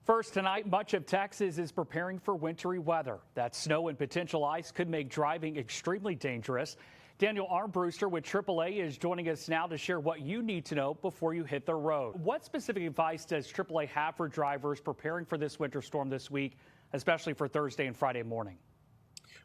First tonight, much of Texas is preparing for wintry weather. That snow and potential ice could make driving extremely dangerous. Daniel Armbruster with AAA is joining us now to share what you need to know before you hit the road. What specific advice does AAA have for drivers preparing for this winter storm this week, especially for Thursday and Friday morning?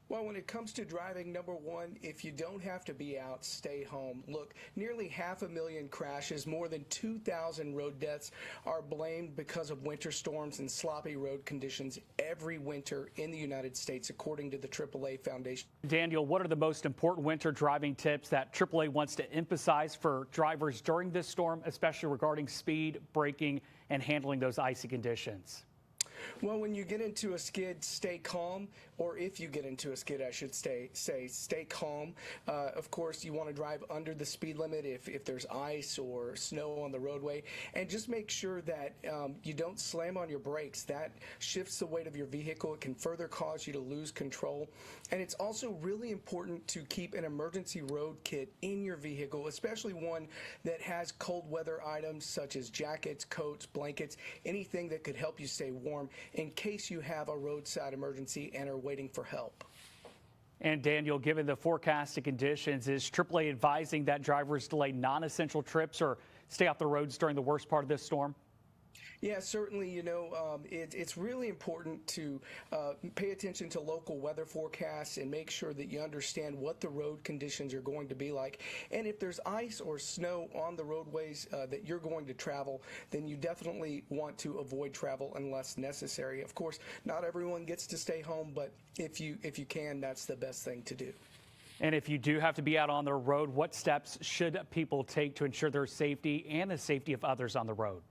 Well, when it comes to driving, number one, if you don't have to be out, stay home. Look, nearly 500,000 crashes, more than 2,000 road deaths are blamed because of winter storms and sloppy road conditions every winter in the United States, according to the AAA Foundation. Daniel, what are the most important winter driving tips that AAA wants to emphasize for drivers during this storm, especially regarding speed, braking, and handling those icy conditions? Well, when you get into a skid, stay calm, or if you get into a skid, I should say, stay calm. Of course, you want to drive under the speed limit if there's ice or snow on the roadway, and just make sure that you don't slam on your brakes. That shifts the weight of your vehicle. It can further cause you to lose control, and it's also really important to keep an emergency road kit in your vehicle, especially one that has cold weather items such as jackets, coats, blankets, anything that could help you stay warm in case you have a roadside emergency and are waiting for help. And Daniel, given the forecasted conditions, is AAA advising that drivers delay non-essential trips or stay off the roads during the worst part of this storm? Yeah, certainly, it's really important to pay attention to local weather forecasts and make sure that you understand what the road conditions are going to be like. And if there's ice or snow on the roadways that you're going to travel, then you definitely want to avoid travel unless necessary. Of course, not everyone gets to stay home, but if you can, that's the best thing to do. And if you do have to be out on the road, what steps should people take to ensure their safety and the safety of others on the road?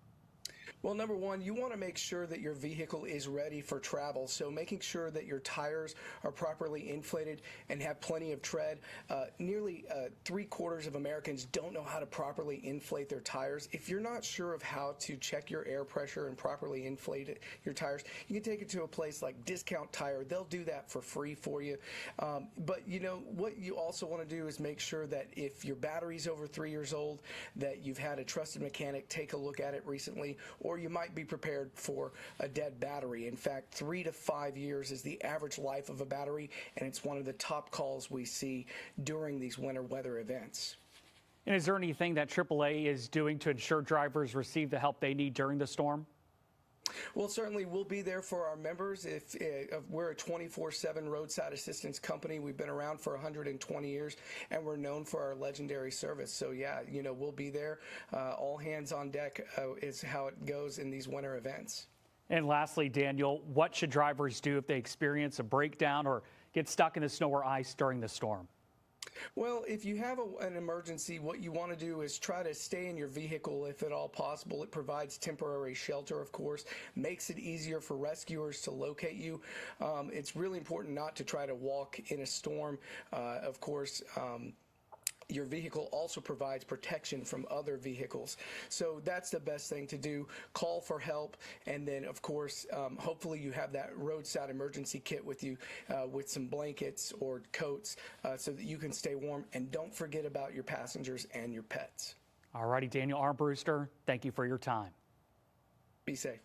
Well, number one, you want to make sure that your vehicle is ready for travel. So making sure that your tires are properly inflated and have plenty of tread. Nearly 3/4 of Americans don't know how to properly inflate their tires. If you're not sure of how to check your air pressure and properly inflate your tires, you can take it to a place like Discount Tire. They'll do that for free for you. But what you also want to do is make sure that if your battery's over 3 years old, that you've had a trusted mechanic take a look at it recently, or you might be prepared for a dead battery. In fact, 3 to 5 years is the average life of a battery, and it's one of the top calls we see during these winter weather events. And is there anything that AAA is doing to ensure drivers receive the help they need during the storm? Well, certainly we'll be there for our members. If we're a 24/7 roadside assistance company, we've been around for 120 years, and we're known for our legendary service. So yeah, we'll be there. All hands on deck is how it goes in these winter events. And lastly, Daniel, what should drivers do if they experience a breakdown or get stuck in the snow or ice during the storm? Well, if you have an emergency, what you want to do is try to stay in your vehicle if at all possible. It provides temporary shelter, of course, makes it easier for rescuers to locate you. It's really important not to try to walk in a storm. Of course, your vehicle also provides protection from other vehicles. So that's the best thing to do. Call for help. And then, of course, hopefully you have that roadside emergency kit with you with some blankets or coats so that you can stay warm. And don't forget about your passengers and your pets. All righty, Daniel Armbruster, thank you for your time. Be safe.